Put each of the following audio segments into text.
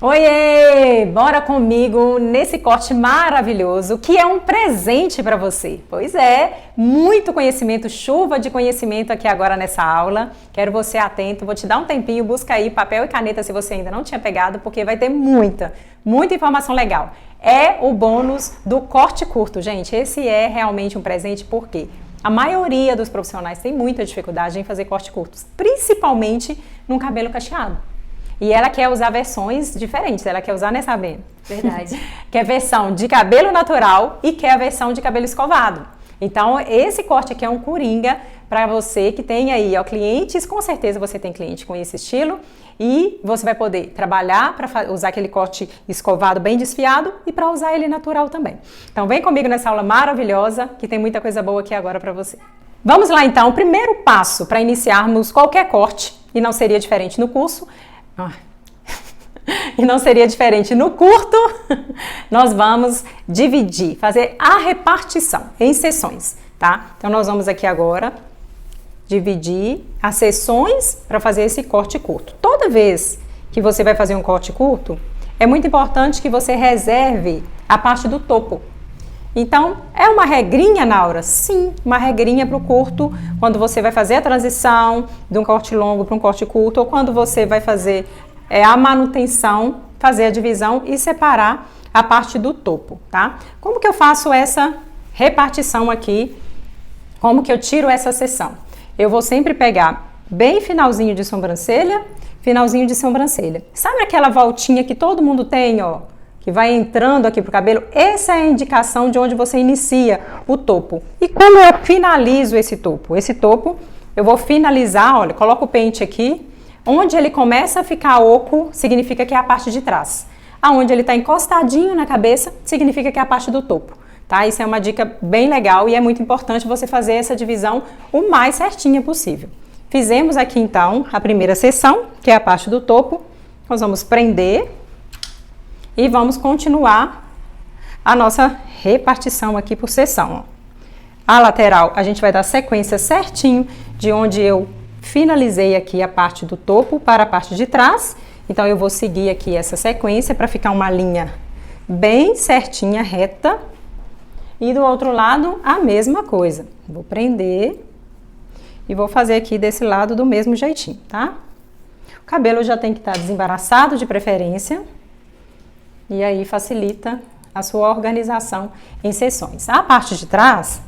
Oiê! Bora comigo nesse corte maravilhoso que é um presente para você. Pois é, muito conhecimento, chuva de conhecimento aqui agora nessa aula. Quero você atento, vou te dar um tempinho, busca aí papel e caneta se você ainda não tinha pegado, porque vai ter muita informação legal. É o bônus do corte curto, gente. Esse é realmente um presente porque a maioria dos profissionais tem muita dificuldade em fazer corte curtos, principalmente num cabelo cacheado. E ela quer usar versões diferentes, ela quer usar, né, Sabina? Verdade. Quer versão de cabelo natural e quer a versão de cabelo escovado. Então, esse corte aqui é um coringa para você que tem aí, ó, clientes, com certeza você tem cliente com esse estilo e você vai poder trabalhar para usar aquele corte escovado bem desfiado e para usar ele natural também. Então, vem comigo nessa aula maravilhosa que tem muita coisa boa aqui agora para você. Vamos lá, então. O primeiro passo para iniciarmos qualquer corte, e não seria diferente no curso, e não seria diferente no curto, nós vamos dividir, fazer a repartição em sessões, tá? Então, nós vamos aqui agora dividir as sessões para fazer esse corte curto. Toda vez que você vai fazer um corte curto, é muito importante que você reserve a parte do topo. Então, é uma regrinha, Naura? Sim, uma regrinha para o curto, quando você vai fazer a transição de um corte longo para um corte curto, ou quando você vai fazer a manutenção, fazer a divisão e separar a parte do topo, tá? Como que eu faço essa repartição aqui? Como que eu tiro essa seção? Eu vou sempre pegar bem finalzinho de sobrancelha, finalzinho de sobrancelha. Sabe aquela voltinha que todo mundo tem, ó? Que vai entrando aqui pro cabelo, essa é a indicação de onde você inicia o topo. E como eu finalizo esse topo? Esse topo eu vou finalizar, olha, coloco o pente aqui, onde ele começa a ficar oco, significa que é a parte de trás. Aonde ele está encostadinho na cabeça, significa que é a parte do topo, tá? Isso é uma dica bem legal e é muito importante você fazer essa divisão o mais certinha possível. Fizemos aqui então a primeira seção, que é a parte do topo, nós vamos prender e vamos continuar a nossa repartição aqui por seção. Ó. A lateral, a gente vai dar sequência certinho de onde eu finalizei aqui a parte do topo para a parte de trás. Então, eu vou seguir aqui essa sequência para ficar uma linha bem certinha, reta. E do outro lado, a mesma coisa. Vou prender e vou fazer aqui desse lado do mesmo jeitinho, tá? O cabelo já tem que estar desembaraçado de preferência. E aí facilita a sua organização em sessões. A parte de trás,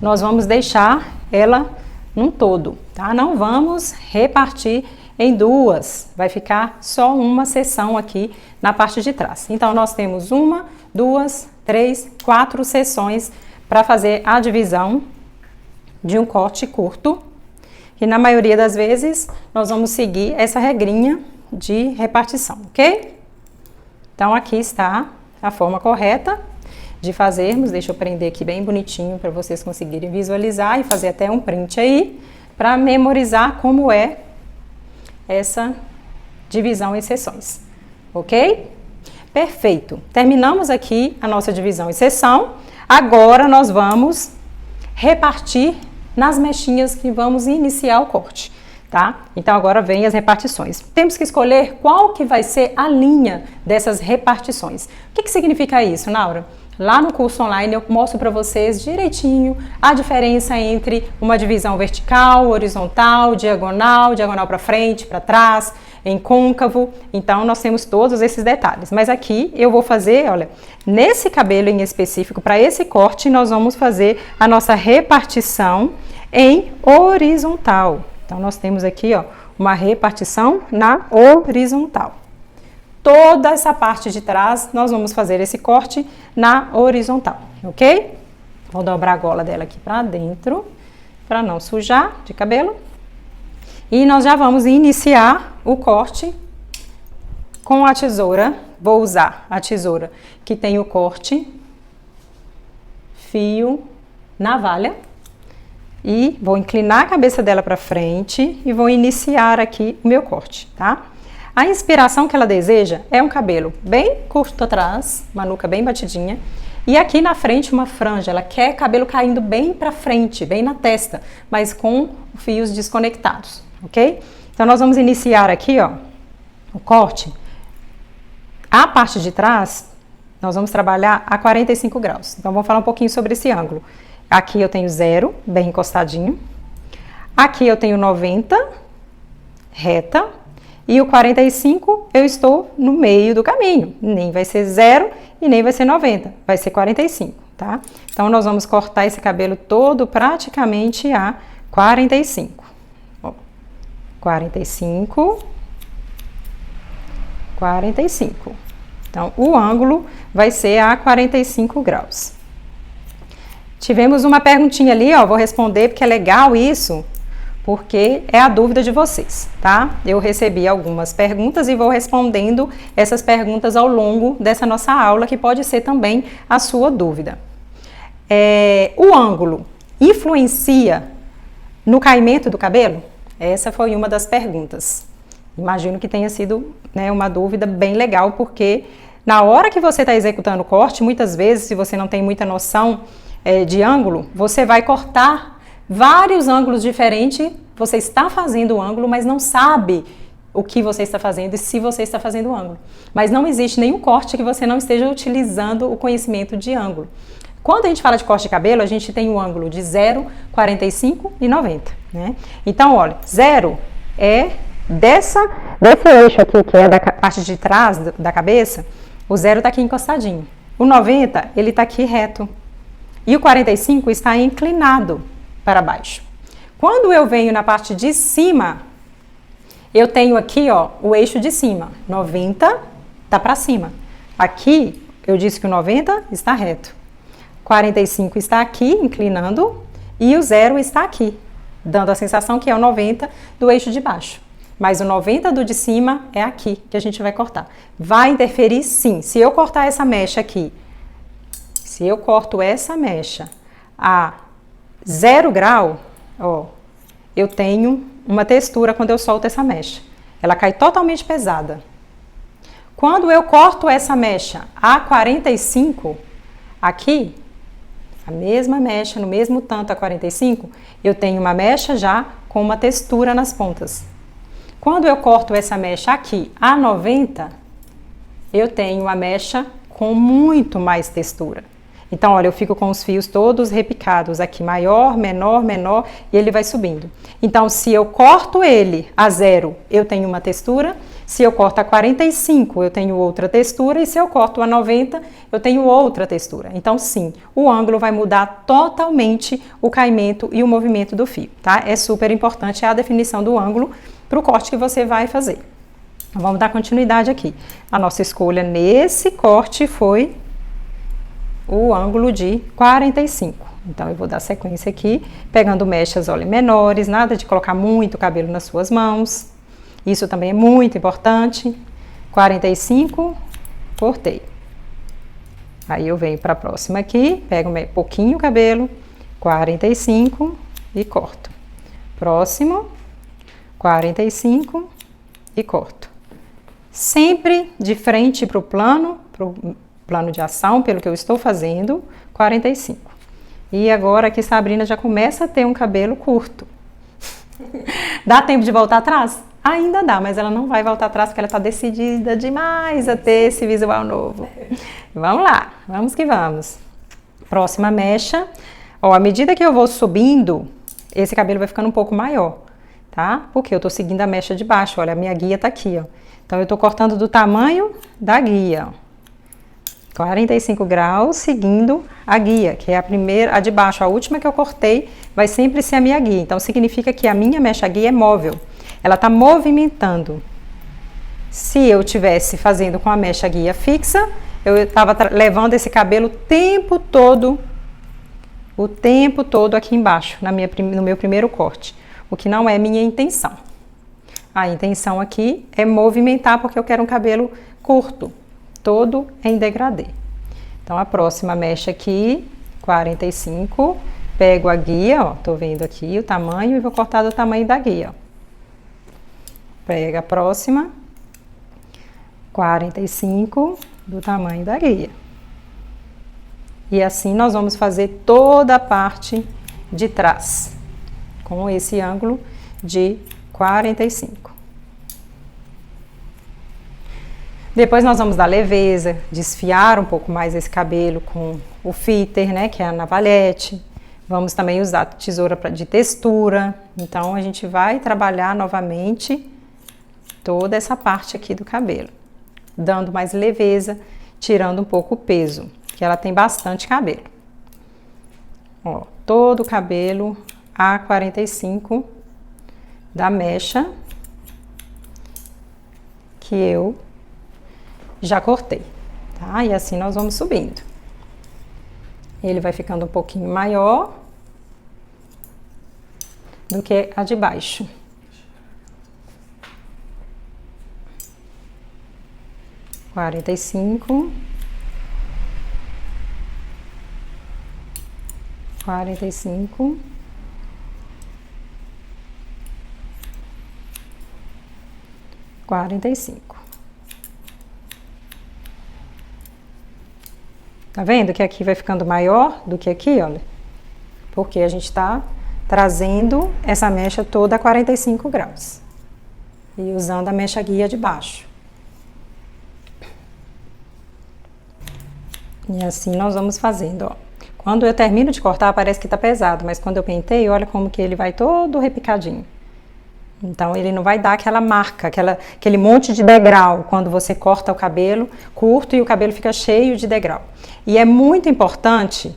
nós vamos deixar ela num todo, tá? Não vamos repartir em duas, vai ficar só uma seção aqui na parte de trás. Então, nós temos 1, 2, 3, 4 sessões para fazer a divisão de um corte curto. E na maioria das vezes, nós vamos seguir essa regrinha de repartição, ok? Então, aqui está a forma correta de fazermos. Deixa eu prender aqui bem bonitinho para vocês conseguirem visualizar e fazer até um print aí para memorizar como é essa divisão em seções, ok? Perfeito. Terminamos aqui a nossa divisão em seção. Agora, nós vamos repartir nas mechinhas que vamos iniciar o corte. Tá? Então, agora vem as repartições. Temos que escolher qual que vai ser a linha dessas repartições. O que significa isso, Naura? Lá no curso online eu mostro para vocês direitinho a diferença entre uma divisão vertical, horizontal, diagonal para frente, para trás, em côncavo. Então, nós temos todos esses detalhes. Mas aqui eu vou fazer, olha, nesse cabelo em específico, para esse corte, nós vamos fazer a nossa repartição em horizontal. Então, nós temos aqui, ó, uma repartição na horizontal. Toda essa parte de trás, nós vamos fazer esse corte na horizontal, ok? Vou dobrar a gola dela aqui pra dentro, para não sujar de cabelo. E nós já vamos iniciar o corte com a tesoura. Vou usar a tesoura que tem o corte, fio, navalha. E vou inclinar a cabeça dela para frente e vou iniciar aqui o meu corte, tá? A inspiração que ela deseja é um cabelo bem curto atrás, uma nuca bem batidinha, e aqui na frente uma franja. Ela quer cabelo caindo bem para frente, bem na testa, mas com fios desconectados, ok? Então, nós vamos iniciar aqui, ó, o corte A parte de trás, nós vamos trabalhar a 45 graus. Então, vamos falar um pouquinho sobre esse ângulo. Aqui eu tenho 0, bem encostadinho. Aqui eu tenho 90, reta. E o 45 eu estou no meio do caminho. Nem vai ser 0 e nem vai ser 90. Vai ser 45, tá? Então, nós vamos cortar esse cabelo todo praticamente a 45. Ó, 45. 45. Então, o ângulo vai ser a 45 graus. Tivemos uma perguntinha ali, ó, vou responder porque é legal isso, porque é a dúvida de vocês, tá? Eu recebi algumas perguntas e vou respondendo essas perguntas ao longo dessa nossa aula, que pode ser também a sua dúvida. O ângulo influencia no caimento do cabelo? Essa foi uma das perguntas. Imagino que tenha sido, né, uma dúvida bem legal, porque na hora que você está executando o corte, muitas vezes, se você não tem muita noção de ângulo, você vai cortar vários ângulos diferentes. Você está fazendo o ângulo, mas não sabe o que você está fazendo e se você está fazendo o ângulo. Mas não existe nenhum corte que você não esteja utilizando o conhecimento de ângulo. Quando a gente fala de corte de cabelo, a gente tem o ângulo de 0, 45 e 90, né? Então, olha, 0 é desse eixo aqui, que é da parte de trás da cabeça, o 0 está aqui encostadinho. O 90, ele está aqui reto. E o 45 está inclinado para baixo. Quando eu venho na parte de cima, eu tenho aqui, ó, o eixo de cima. 90 está para cima. Aqui, eu disse que o 90 está reto. 45 está aqui, inclinando, e o 0 está aqui, dando a sensação que é o 90 do eixo de baixo. Mas o 90 do de cima é aqui que a gente vai cortar. Vai interferir sim. Se eu cortar essa mecha aqui, se eu corto essa mecha a 0 grau, ó, eu tenho uma textura quando eu solto essa mecha. Ela cai totalmente pesada. Quando eu corto essa mecha a 45, aqui, a mesma mecha, no mesmo tanto a 45, eu tenho uma mecha já com uma textura nas pontas. Quando eu corto essa mecha aqui a 90, eu tenho uma mecha com muito mais textura. Então, olha, eu fico com os fios todos repicados aqui, maior, menor, menor, e ele vai subindo. Então, se eu corto ele a 0, eu tenho uma textura. Se eu corto a 45, eu tenho outra textura. E se eu corto a 90, eu tenho outra textura. Então, sim, o ângulo vai mudar totalmente o caimento e o movimento do fio, tá? É super importante a definição do ângulo para o corte que você vai fazer. Então, vamos dar continuidade aqui. A nossa escolha nesse corte foi o ângulo de 45. Então, eu vou dar sequência aqui, pegando mechas, olha, menores, nada de colocar muito cabelo nas suas mãos. Isso também é muito importante. 45, cortei. Aí eu venho para a próxima aqui, pego um pouquinho o cabelo, 45 e corto. Próximo, 45 e corto. Sempre de frente para o plano de ação, pelo que eu estou fazendo, 45. E agora que Sabrina já começa a ter um cabelo curto. Dá tempo de voltar atrás? Ainda dá, mas ela não vai voltar atrás porque ela está decidida demais a ter esse visual novo. Vamos lá, vamos que vamos. Próxima mecha. Ó, à medida que eu vou subindo, esse cabelo vai ficando um pouco maior, tá? Porque eu tô seguindo a mecha de baixo, olha, a minha guia tá aqui, ó. Então, eu tô cortando do tamanho da guia, ó. 45 graus, seguindo a guia, que é a primeira, a de baixo, a última que eu cortei, vai sempre ser a minha guia. Então, significa que a minha mecha guia é móvel. Ela tá movimentando. Se eu tivesse fazendo com a mecha guia fixa, eu estava levando esse cabelo o tempo todo aqui embaixo, no meu primeiro corte, o que não é minha intenção. A intenção aqui é movimentar, porque eu quero um cabelo curto, todo em degradê. Então, a próxima mecha aqui, 45, pego a guia, ó, tô vendo aqui o tamanho e vou cortar do tamanho da guia, ó. Pega a próxima, 45, do tamanho da guia. E assim nós vamos fazer toda a parte de trás, com esse ângulo de 45. Depois nós vamos dar leveza, desfiar um pouco mais esse cabelo com o fitter, né, que é a navalhete. Vamos também usar tesoura de textura. Então a gente vai trabalhar novamente toda essa parte aqui do cabelo, dando mais leveza, tirando um pouco o peso, que ela tem bastante cabelo. Ó, todo o cabelo A45 da mecha que eu já cortei, tá? E assim nós vamos subindo. Ele vai ficando um pouquinho maior do que a de baixo. Quarenta e cinco. 45. 45. Tá vendo que aqui vai ficando maior do que aqui, olha? Porque a gente tá trazendo essa mecha toda a 45 graus. E usando a mecha guia de baixo. E assim nós vamos fazendo, ó. Quando eu termino de cortar, parece que tá pesado, mas quando eu penteio, olha como que ele vai todo repicadinho. Então, ele não vai dar aquela marca, aquele monte de degrau quando você corta o cabelo curto e o cabelo fica cheio de degrau. E é muito importante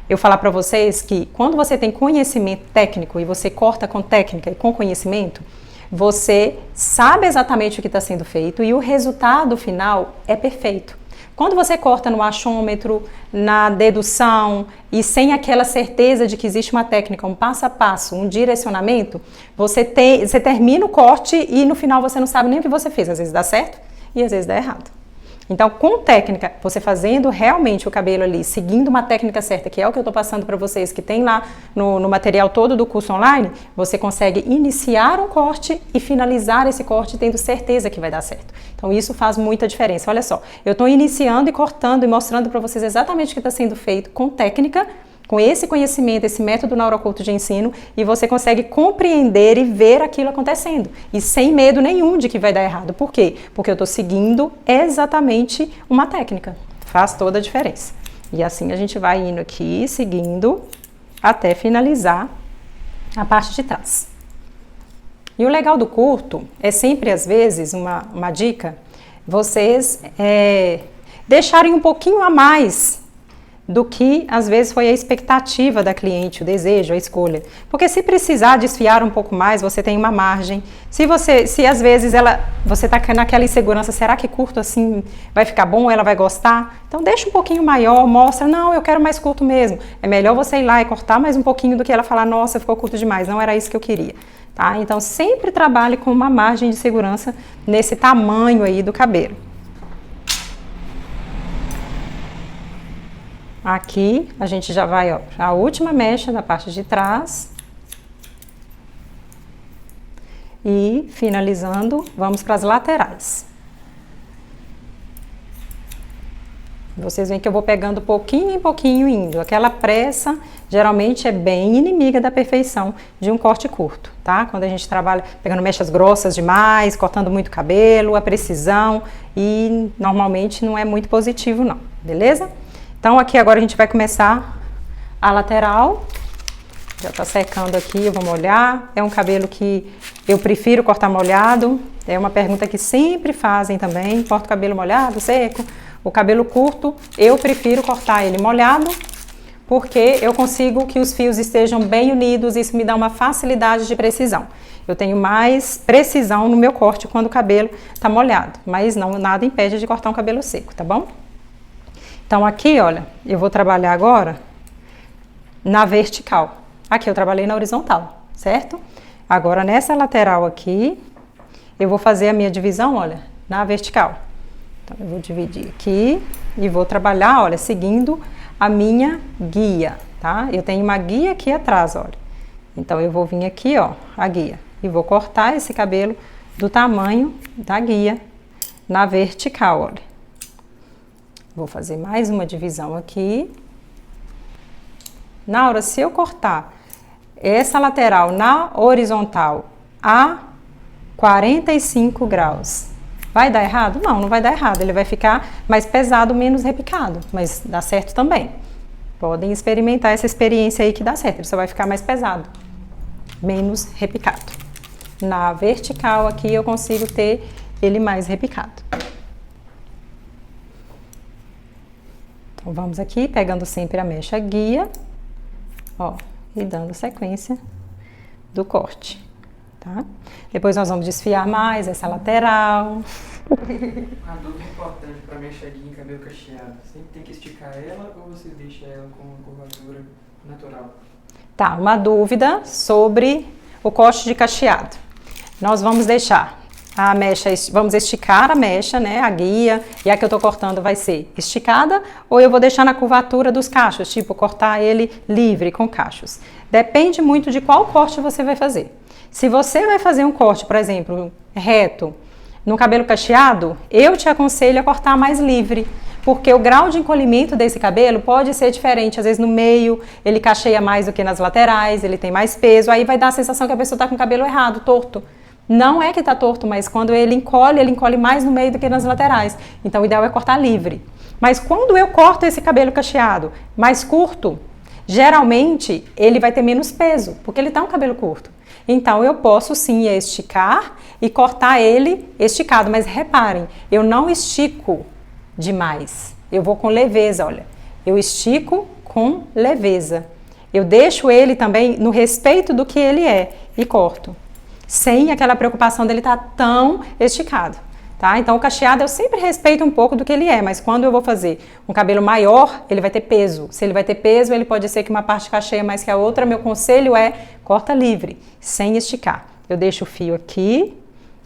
eu falar para vocês que quando você tem conhecimento técnico e você corta com técnica e com conhecimento, você sabe exatamente o que está sendo feito e o resultado final é perfeito. Quando você corta no achômetro, na dedução e sem aquela certeza de que existe uma técnica, um passo a passo, um direcionamento, você termina o corte e no final você não sabe nem o que você fez. Às vezes dá certo e às vezes dá errado. Então, com técnica, você fazendo realmente o cabelo ali, seguindo uma técnica certa, que é o que eu estou passando para vocês, que tem lá no material todo do curso online, você consegue iniciar um corte e finalizar esse corte tendo certeza que vai dar certo. Então, isso faz muita diferença. Olha só, eu estou iniciando e cortando e mostrando para vocês exatamente o que está sendo feito com técnica, com esse conhecimento, esse método neuroculto de ensino, e você consegue compreender e ver aquilo acontecendo. E sem medo nenhum de que vai dar errado. Por quê? Porque eu estou seguindo exatamente uma técnica. Faz toda a diferença. E assim a gente vai indo aqui, seguindo, até finalizar a parte de trás. E o legal do curto é sempre, às vezes, uma dica, vocês deixarem um pouquinho a mais do que às vezes foi a expectativa da cliente, o desejo, a escolha. Porque se precisar desfiar um pouco mais, você tem uma margem. Se às vezes você está naquela insegurança, será que curto assim vai ficar bom, ela vai gostar? Então deixa um pouquinho maior, mostra, não, eu quero mais curto mesmo. É melhor você ir lá e cortar mais um pouquinho do que ela falar, nossa, ficou curto demais, não era isso que eu queria. Tá? Então sempre trabalhe com uma margem de segurança nesse tamanho aí do cabelo. Aqui a gente já vai, ó, a última mecha da parte de trás. E finalizando, vamos para as laterais. Vocês veem que eu vou pegando pouquinho em pouquinho indo. Aquela pressa geralmente é bem inimiga da perfeição de um corte curto, tá? Quando a gente trabalha pegando mechas grossas demais, cortando muito cabelo, a precisão, e normalmente não é muito positivo não, beleza? Então aqui agora a gente vai começar a lateral. Já tá secando aqui, eu vou molhar. É um cabelo que eu prefiro cortar molhado. É uma pergunta que sempre fazem também. Corta o cabelo molhado, seco? O cabelo curto, eu prefiro cortar ele molhado, porque eu consigo que os fios estejam bem unidos. Isso me dá uma facilidade de precisão. Eu tenho mais precisão no meu corte quando o cabelo tá molhado. Mas não, nada impede de cortar um cabelo seco, tá bom? Então aqui, olha, eu vou trabalhar agora na vertical. Aqui eu trabalhei na horizontal, certo? Agora nessa lateral aqui, eu vou fazer a minha divisão, olha, na vertical. Então eu vou dividir aqui e vou trabalhar, olha, seguindo a minha guia, tá? Eu tenho uma guia aqui atrás, olha. Então eu vou vir aqui, ó, a guia, e vou cortar esse cabelo do tamanho da guia na vertical, olha. Vou fazer mais uma divisão aqui. Na hora, se eu cortar essa lateral na horizontal a 45 graus Vai dar errado? Não, não vai dar errado. Ele vai ficar mais pesado, menos repicado, mas dá certo também. Podem experimentar essa experiência aí que dá certo. Ele só vai ficar mais pesado, menos repicado. Na vertical aqui eu consigo ter ele mais repicado. Então vamos aqui, pegando sempre a mecha guia, ó, e dando sequência do corte, tá? Depois nós vamos desfiar mais essa lateral. Uma dúvida importante para mecha guia em cabelo cacheado, sempre tem que esticar ela ou você deixa ela com uma curvatura natural? Tá, uma dúvida sobre o corte de cacheado. Nós vamos deixar a mecha, vamos esticar a mecha, né, a guia, e a que eu tô cortando vai ser esticada, ou eu vou deixar na curvatura dos cachos, tipo, cortar ele livre com cachos. Depende muito de qual corte você vai fazer. Se você vai fazer um corte, por exemplo, reto, no cabelo cacheado, eu te aconselho a cortar mais livre, porque o grau de encolhimento desse cabelo pode ser diferente. Às vezes no meio ele cacheia mais do que nas laterais, ele tem mais peso, aí vai dar a sensação que a pessoa está com o cabelo errado, torto. Não é que está torto, mas quando ele encolhe mais no meio do que nas laterais. Então o ideal é cortar livre. Mas quando eu corto esse cabelo cacheado mais curto, geralmente ele vai ter menos peso, porque ele está um cabelo curto. Então eu posso sim esticar e cortar ele esticado, mas reparem, eu não estico demais. Eu vou com leveza, olha. Eu estico com leveza. Eu deixo ele também no respeito do que ele é e corto, sem aquela preocupação dele estar tão esticado, tá? Então o cacheado eu sempre respeito um pouco do que ele é, mas quando eu vou fazer um cabelo maior, ele vai ter peso. Se ele vai ter peso, ele pode ser que uma parte cacheia mais que a outra. Meu conselho é corta livre, sem esticar. Eu deixo o fio aqui,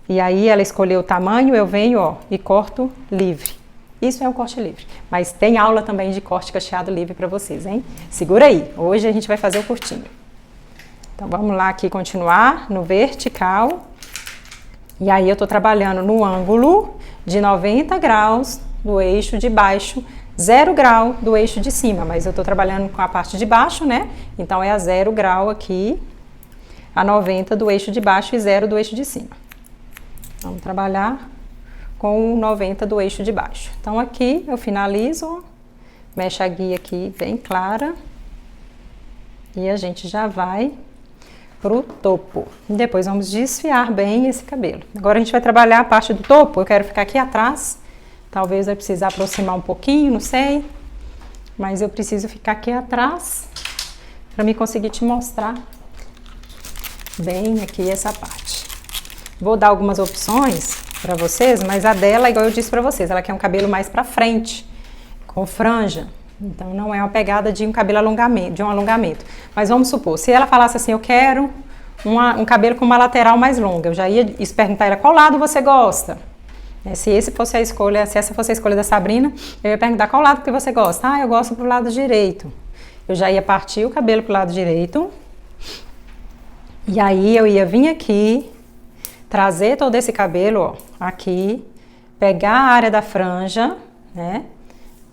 e aí ela escolheu o tamanho, eu venho, ó, e corto livre. Isso é um corte livre, mas tem aula também de corte cacheado livre para vocês, hein? Segura aí, hoje a gente vai fazer o curtinho. Então vamos lá aqui continuar no vertical. E aí eu tô trabalhando no ângulo de 90 graus do eixo de baixo, 0 grau do eixo de cima, mas eu tô trabalhando com a parte de baixo, né? Então é a 0 grau aqui, a 90 do eixo de baixo e 0 do eixo de cima. Vamos trabalhar com o 90 do eixo de baixo. Então aqui eu finalizo, ó, mecha a guia aqui bem clara. E a gente já vai pro topo. Depois vamos desfiar bem esse cabelo. Agora a gente vai trabalhar a parte do topo. Eu quero ficar aqui atrás. Talvez vai precisar aproximar um pouquinho, não sei. Mas eu preciso ficar aqui atrás para me conseguir te mostrar bem aqui essa parte. Vou dar algumas opções para vocês, mas a dela, igual eu disse para vocês, ela quer um cabelo mais para frente, com franja. Então não é uma pegada de um cabelo alongamento, Mas vamos supor, se ela falasse assim, eu quero um cabelo com uma lateral mais longa, eu já ia perguntar ela qual lado você gosta. Se essa fosse a escolha da Sabrina, eu ia perguntar qual lado que você gosta. Ah, eu gosto pro lado direito. Eu já ia partir o cabelo pro lado direito. E aí eu ia vir aqui, trazer todo esse cabelo, ó, aqui, pegar a área da franja, né?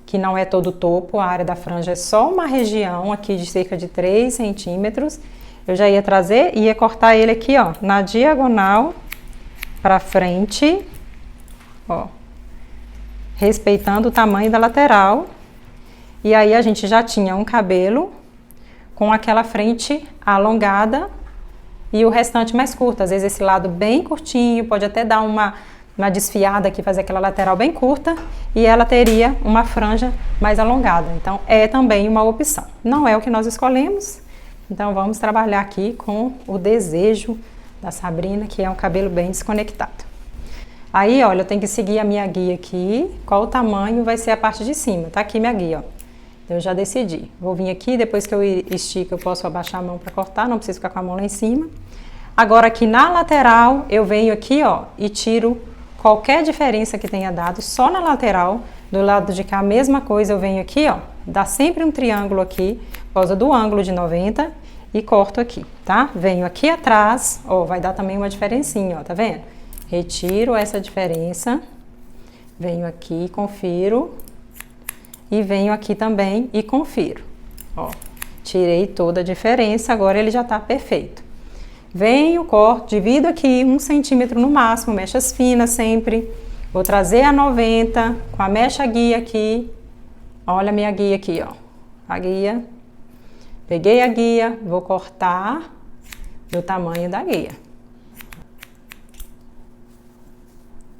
Que não é todo o topo, a área da franja é só uma região aqui de cerca de 3 centímetros. Eu já ia trazer e ia cortar ele aqui, ó, na diagonal para frente, ó, respeitando o tamanho da lateral. E aí a gente já tinha um cabelo com aquela frente alongada e o restante mais curto. Às vezes esse lado bem curtinho, pode até dar uma desfiada aqui, fazer aquela lateral bem curta, e ela teria uma franja mais alongada. Então é também uma opção. Não é o que nós escolhemos, então vamos trabalhar aqui com o desejo da Sabrina, que é um cabelo bem desconectado. Aí, olha, eu tenho que seguir a minha guia aqui, qual o tamanho vai ser a parte de cima. Tá aqui minha guia, ó. Eu já decidi. Vou vir aqui, depois que eu estico, eu posso abaixar a mão para cortar, não preciso ficar com a mão lá em cima. Agora aqui na lateral, eu venho aqui, ó, e tiro qualquer diferença que tenha dado, só na lateral. Do lado de cá, a mesma coisa, eu venho aqui, ó, dá sempre um triângulo aqui, por causa do ângulo de 90, e corto aqui, tá? Venho aqui atrás, ó, vai dar também uma diferencinha, ó, tá vendo? Retiro essa diferença, venho aqui, confiro, e venho aqui também e confiro, ó. Tirei toda a diferença, agora ele já tá perfeito. Venho, corto, divido aqui 1 centímetro no máximo, mechas finas sempre, Vou trazer a 90 com a mecha guia aqui. Olha a minha guia aqui, ó. A guia. Peguei a guia, vou cortar do tamanho da guia.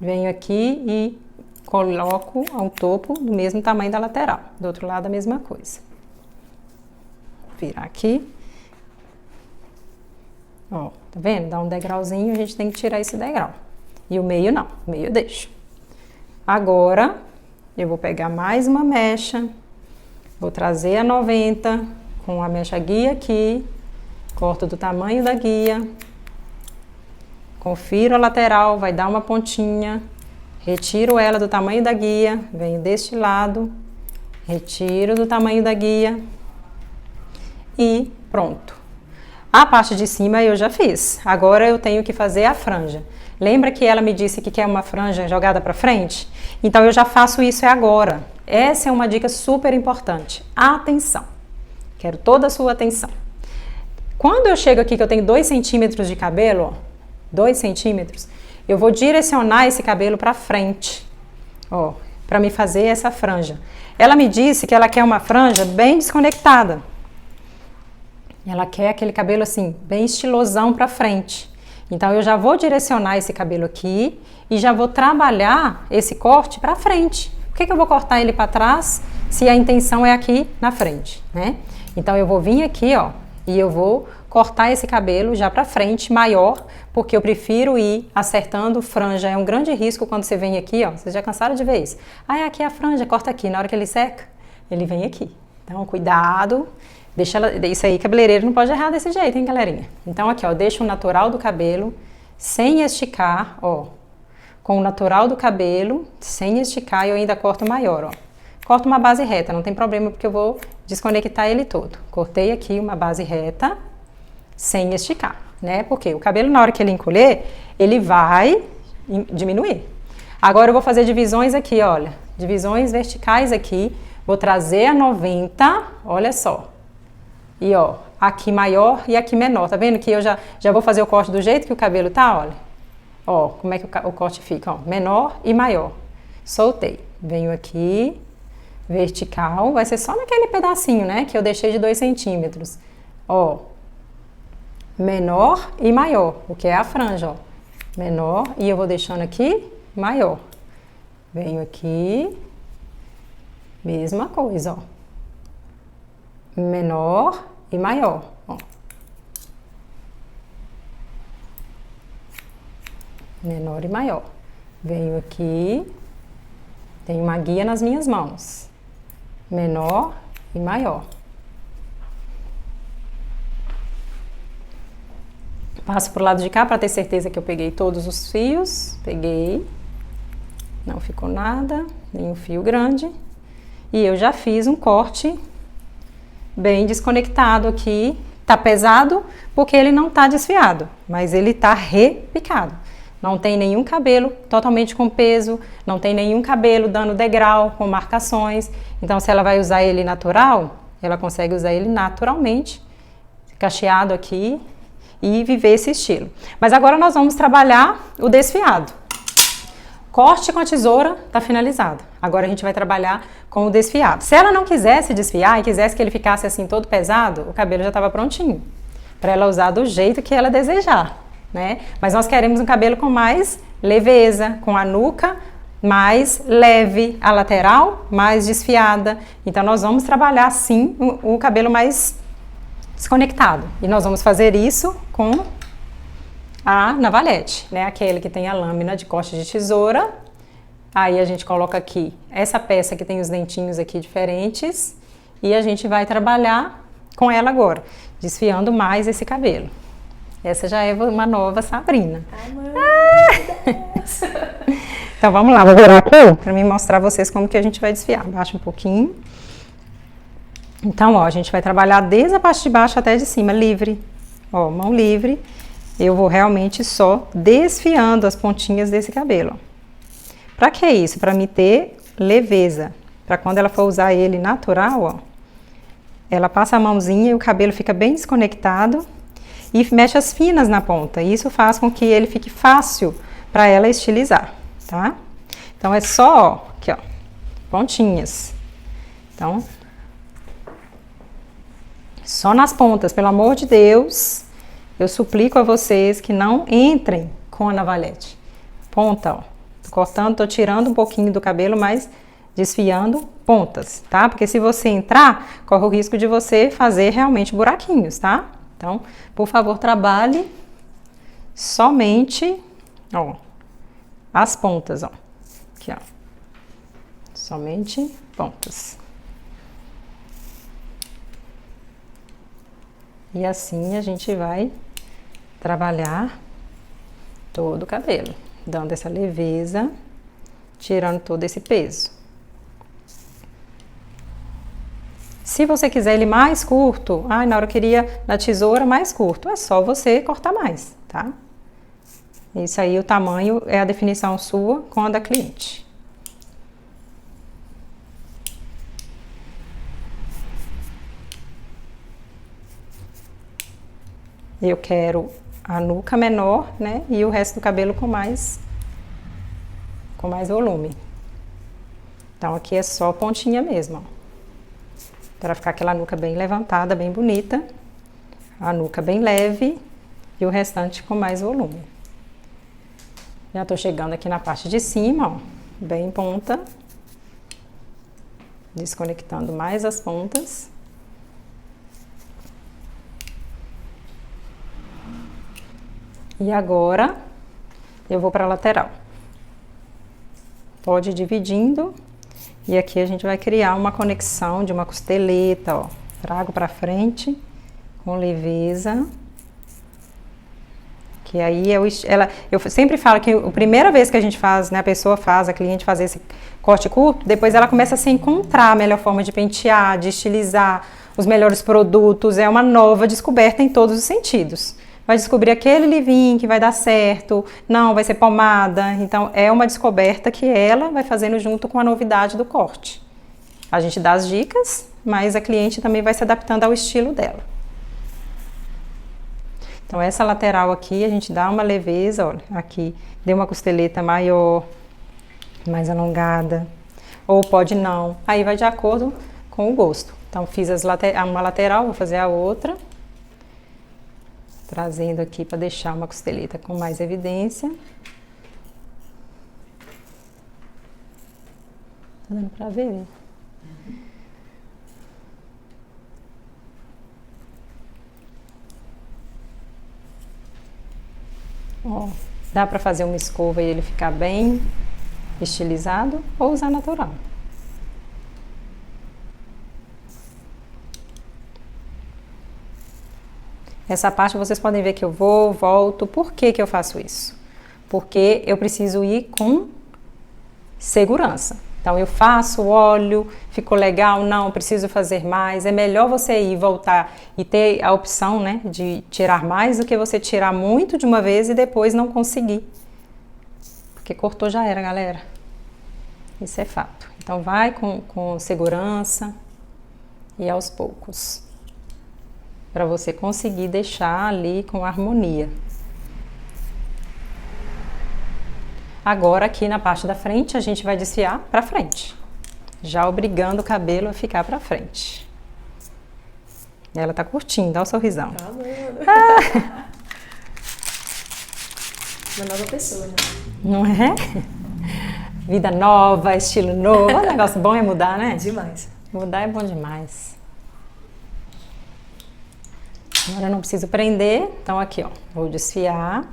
Venho aqui e coloco ao topo do mesmo tamanho da lateral. Do outro lado a mesma coisa. Virar aqui. Ó, tá vendo? Dá um degrauzinho, a gente tem que tirar esse degrau. E o meio não, o meio eu deixo. Agora, eu vou pegar mais uma mecha, vou trazer a 90 com a mecha guia aqui, corto do tamanho da guia, confiro a lateral, vai dar uma pontinha, retiro ela do tamanho da guia, venho deste lado, retiro do tamanho da guia e pronto. A parte de cima eu já fiz, agora eu tenho que fazer a franja. Lembra que ela me disse que quer uma franja jogada para frente? Então eu já faço isso agora. Essa é uma dica super importante. Atenção! Quero toda a sua atenção. Quando eu chego aqui que eu tenho 2 centímetros de cabelo, ó, 2 centímetros, eu vou direcionar esse cabelo para frente, ó, para me fazer essa franja. Ela me disse que ela quer uma franja bem desconectada. Ela quer aquele cabelo assim, bem estilosão para frente. Então eu já vou direcionar esse cabelo aqui e já vou trabalhar esse corte para frente. Por que eu vou cortar ele para trás se a intenção é aqui na frente, né? Então eu vou vir aqui, ó, e eu vou cortar esse cabelo já para frente, maior, porque eu prefiro ir acertando franja. É um grande risco quando você vem aqui, ó, vocês já cansaram de ver isso. Ah, aqui é a franja, corta aqui. Na hora que ele seca, ele vem aqui. Então cuidado. Deixa ela, isso aí, cabeleireiro não pode errar desse jeito, hein, galerinha? Então aqui, ó, deixa o natural do cabelo sem esticar, ó. Com o natural do cabelo, sem esticar, eu ainda corto maior, ó. Corto uma base reta, não tem problema porque eu vou desconectar ele todo. Cortei aqui uma base reta, sem esticar, né? Porque o cabelo, na hora que ele encolher, ele vai diminuir. Agora eu vou fazer divisões aqui, olha. Divisões verticais aqui. Vou trazer a 90, olha só. E ó, aqui maior e aqui menor, tá vendo que eu já vou fazer o corte do jeito que o cabelo tá, olha. Ó, como é que o corte fica, ó, menor e maior. Soltei, venho aqui, vertical, vai ser só naquele pedacinho, né, que eu deixei de 2 centímetros. Ó, menor e maior, o que é a franja, ó. Menor e eu vou deixando aqui maior. Venho aqui, mesma coisa, ó. Menor e maior, ó. Menor e maior. Venho aqui, tenho uma guia nas minhas mãos. Menor e maior. Passo pro lado de cá para ter certeza que eu peguei todos os fios. Peguei. Não ficou nada, nenhum fio grande. E eu já fiz um corte bem desconectado aqui. Tá pesado porque ele não tá desfiado, mas ele tá repicado. Não tem nenhum cabelo totalmente com peso, não tem nenhum cabelo dando degrau com marcações. Então, se ela vai usar ele natural, ela consegue usar ele naturalmente, cacheado aqui e viver esse estilo. Mas agora nós vamos trabalhar o desfiado. Corte com a tesoura tá finalizado. Agora a gente vai trabalhar com o desfiado. Se ela não quisesse desfiar e quisesse que ele ficasse assim todo pesado, o cabelo já estava prontinho para ela usar do jeito que ela desejar, né? Mas nós queremos um cabelo com mais leveza, com a nuca mais leve, a lateral mais desfiada. Então nós vamos trabalhar sim o cabelo mais desconectado. E nós vamos fazer isso com a navalete, né? Aquele que tem a lâmina de corte de tesoura. Aí a gente coloca aqui essa peça que tem os dentinhos aqui diferentes e a gente vai trabalhar com ela agora, desfiando mais esse cabelo. Essa já é uma nova Sabrina. Ai, mãe. Então vamos lá, vou virar aqui para me mostrar a vocês como que a gente vai desfiar. Baixa um pouquinho. Então, ó, a gente vai trabalhar desde a parte de baixo até de cima, livre. Ó, mão livre. Eu vou realmente só desfiando as pontinhas desse cabelo. Pra que isso? Pra me ter leveza. Pra quando ela for usar ele natural, ó, ela passa a mãozinha e o cabelo fica bem desconectado e mexe as finas na ponta. Isso faz com que ele fique fácil pra ela estilizar, tá? Então, é só, ó, aqui, ó, pontinhas. Então, só nas pontas, pelo amor de Deus, eu suplico a vocês que não entrem com a navalhete. Ponta, ó, tô cortando, tô tirando um pouquinho do cabelo, mas desfiando pontas, tá? Porque se você entrar, corre o risco de você fazer realmente buraquinhos, tá? Então, por favor, trabalhe somente, ó, as pontas, ó. Aqui, ó. Somente pontas. E assim a gente vai trabalhar todo o cabelo, dando essa leveza, tirando todo esse peso. Se você quiser ele mais curto, na hora eu queria na tesoura mais curto, é só você cortar mais, tá? Isso aí, o tamanho é a definição sua com a da cliente. Eu quero a nuca menor, né? E o resto do cabelo com mais volume. Então, aqui é só pontinha mesmo, ó. Para ficar aquela nuca bem levantada, bem bonita. A nuca bem leve e o restante com mais volume. Já tô chegando aqui na parte de cima, ó, bem em ponta. Desconectando mais as pontas. E agora, eu vou para a lateral. Pode ir dividindo. E aqui a gente vai criar uma conexão de uma costeleta, ó. Trago para frente com leveza. Que aí eu sempre falo que a primeira vez que a gente faz, né, a pessoa faz, a cliente faz esse corte curto, depois ela começa a se encontrar a melhor forma de pentear, de estilizar, os melhores produtos, é uma nova descoberta em todos os sentidos. Vai descobrir aquele leave-in que vai dar certo, não, vai ser pomada. Então, é uma descoberta que ela vai fazendo junto com a novidade do corte. A gente dá as dicas, mas a cliente também vai se adaptando ao estilo dela. Então, essa lateral aqui, a gente dá uma leveza, olha, aqui, deu uma costeleta maior, mais alongada, ou pode não. Aí vai de acordo com o gosto. Então, fiz uma lateral, vou fazer a outra. Trazendo aqui para deixar uma costeleta com mais evidência. Tá dando para ver? Ó, dá para fazer uma escova e ele ficar bem estilizado ou usar natural. Essa parte vocês podem ver que eu vou, volto. Por que que eu faço isso? Porque eu preciso ir com segurança. Então eu faço, olho, ficou legal, não, preciso fazer mais. É melhor você ir, voltar e ter a opção, né, de tirar mais do que você tirar muito de uma vez e depois não conseguir. Porque cortou já era, galera. Isso é fato. Então vai com segurança e aos poucos. Para você conseguir deixar ali com harmonia. Agora aqui na parte da frente a gente vai desfiar para frente, já obrigando o cabelo a ficar para frente. Ela tá curtindo, olha o sorrisão. Tá amando. Uma nova pessoa, né? Não é? Vida nova, estilo novo. O negócio bom é mudar, né? Demais. Mudar é bom demais. Agora eu não preciso prender, então aqui, ó, vou desfiar.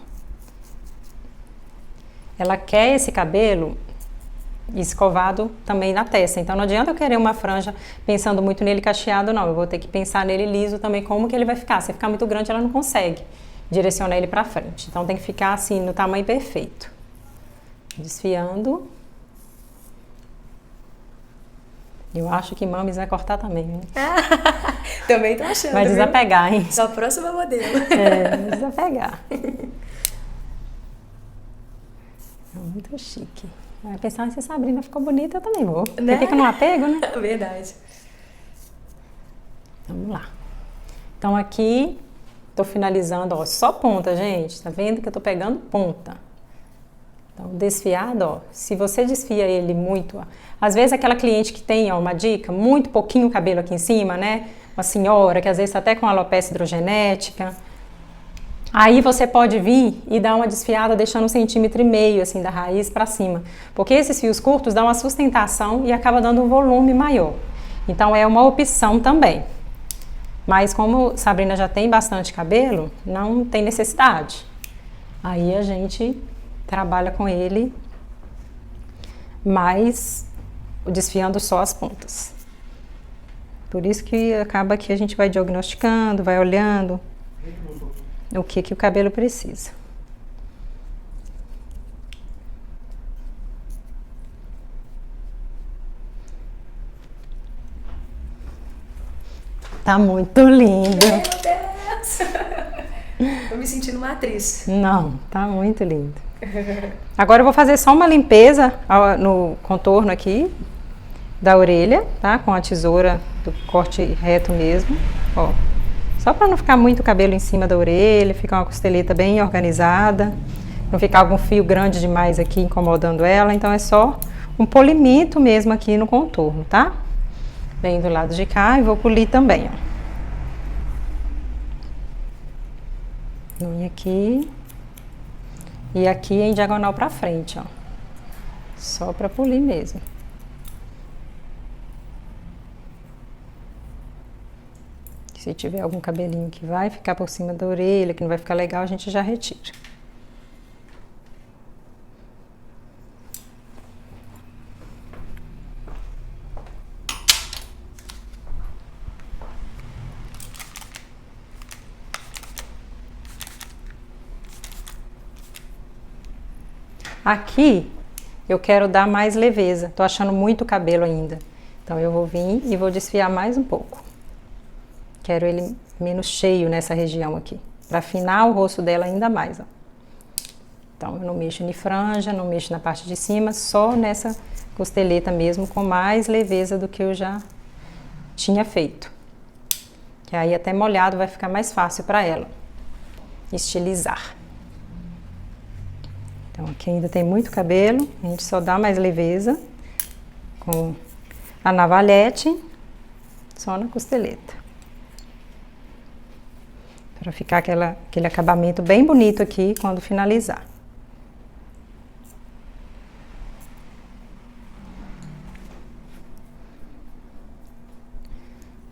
Ela quer esse cabelo escovado também na testa, então não adianta eu querer uma franja pensando muito nele cacheado, não. Eu vou ter que pensar nele liso também, como que ele vai ficar. Se ficar muito grande, ela não consegue direcionar ele pra frente. Então tem que ficar assim, no tamanho perfeito. Desfiando. Eu acho que Mames vai cortar também, hein? Também tô achando. Vai desapegar, hein? Só a próxima modelo. É, vai desapegar. Muito chique. Vai pensar, se a Sabrina ficou bonita, eu também vou. Né? Fica no apego, né? Verdade. Vamos lá. Então aqui, tô finalizando, ó, só ponta, gente. Tá vendo que eu tô pegando ponta. Então, desfiado, ó, se você desfia ele muito, ó, às vezes aquela cliente que tem, ó, uma dica, muito pouquinho cabelo aqui em cima, né? Uma senhora que às vezes tá até com alopecia hidrogenética. Aí você pode vir e dar uma desfiada deixando 1,5 centímetros assim da raiz para cima, porque esses fios curtos dão uma sustentação e acaba dando um volume maior. Então é uma opção também. Mas como Sabrina já tem bastante cabelo, não tem necessidade. Aí a gente trabalha com ele, mas desfiando só as pontas. Por isso que acaba que a gente vai diagnosticando, vai olhando o que o cabelo precisa. Tá muito lindo. Meu Deus! Tô me sentindo uma atriz. Não, tá muito lindo. Agora eu vou fazer só uma limpeza no contorno aqui da orelha, tá? Com a tesoura do corte reto mesmo, ó. Só para não ficar muito cabelo em cima da orelha, ficar uma costeleta bem organizada, não ficar algum fio grande demais aqui incomodando ela. Então é só um polimento mesmo aqui no contorno, tá? Vem do lado de cá e vou polir também, ó. Unha aqui. E aqui em diagonal pra frente, ó. Só pra polir mesmo. Se tiver algum cabelinho que vai ficar por cima da orelha, que não vai ficar legal, a gente já retira. Aqui eu quero dar mais leveza, tô achando muito cabelo ainda. Então eu vou vir e vou desfiar mais um pouco. Quero ele menos cheio nessa região aqui, para afinar o rosto dela ainda mais, ó. Então eu não mexo em franja, não mexo na parte de cima, só nessa costeleta mesmo, com mais leveza do que eu já tinha feito. Que aí até molhado vai ficar mais fácil para ela estilizar. Então aqui ainda tem muito cabelo, a gente só dá mais leveza com a navalhete, só na costeleta. Para ficar aquele acabamento bem bonito aqui quando finalizar.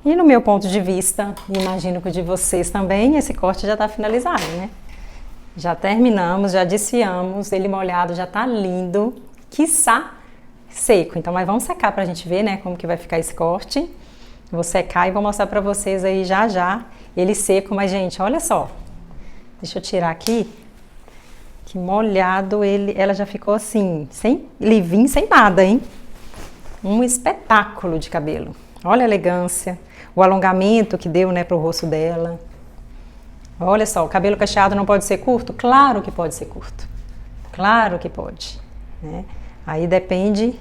E no meu ponto de vista, imagino que o de vocês também, esse corte já está finalizado, né? Já terminamos, já desfiamos, ele molhado já tá lindo, quiçá seco. Então, mas vamos secar pra gente ver, né, como que vai ficar esse corte. Vou secar e vou mostrar pra vocês aí já já ele seco, mas gente, olha só. Deixa eu tirar aqui, que molhado ela já ficou assim, sem livinho, sem nada, hein? Um espetáculo de cabelo. Olha a elegância, o alongamento que deu, né, pro rosto dela. Olha só, o cabelo cacheado não pode ser curto? Claro que pode ser curto. Claro que pode, né? Aí depende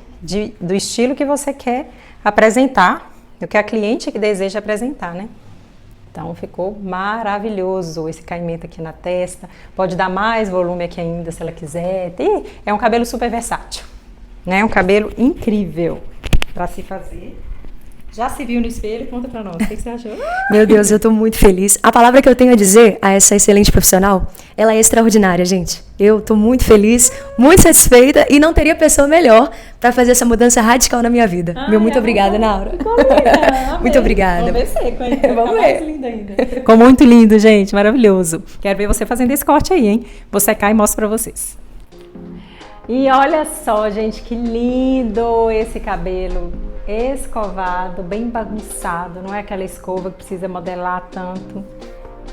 do estilo que você quer apresentar, do que a cliente que deseja apresentar, né? Então ficou maravilhoso esse caimento aqui na testa. Pode dar mais volume aqui ainda se ela quiser. E é um cabelo super versátil, né? Um cabelo incrível para se fazer. Já se viu no espelho? Conta pra nós, o que você achou? Meu Deus, eu tô muito feliz. A palavra que eu tenho a dizer a essa excelente profissional, ela é extraordinária, gente. Eu tô muito feliz, muito satisfeita e não teria pessoa melhor pra fazer essa mudança radical na minha vida. Muito obrigada, Naura. Muito obrigada. Vamos ver seco, hein? Vamos ver. Mais lindo ainda. Ficou muito lindo, gente, maravilhoso. Quero ver você fazendo esse corte aí, hein? Vou secar e mostro pra vocês. E olha só, gente, que lindo esse cabelo escovado, bem bagunçado, não é aquela escova que precisa modelar tanto.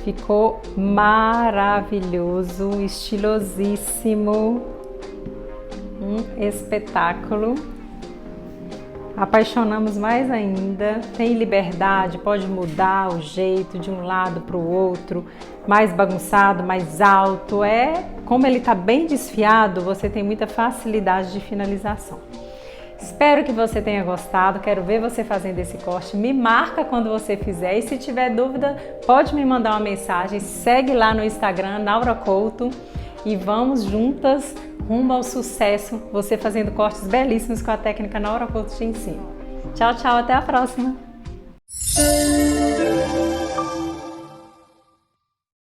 Ficou maravilhoso, estilosíssimo, um espetáculo. Apaixonamos mais ainda, tem liberdade, pode mudar o jeito de um lado para o outro, mais bagunçado, mais alto. Como ele está bem desfiado, você tem muita facilidade de finalização. Espero que você tenha gostado, quero ver você fazendo esse corte, me marca quando você fizer e se tiver dúvida pode me mandar uma mensagem, segue lá no Instagram, Naura Couto, e vamos juntas rumo ao sucesso, você fazendo cortes belíssimos com a técnica Naura Couto te ensina. Tchau, tchau, até a próxima!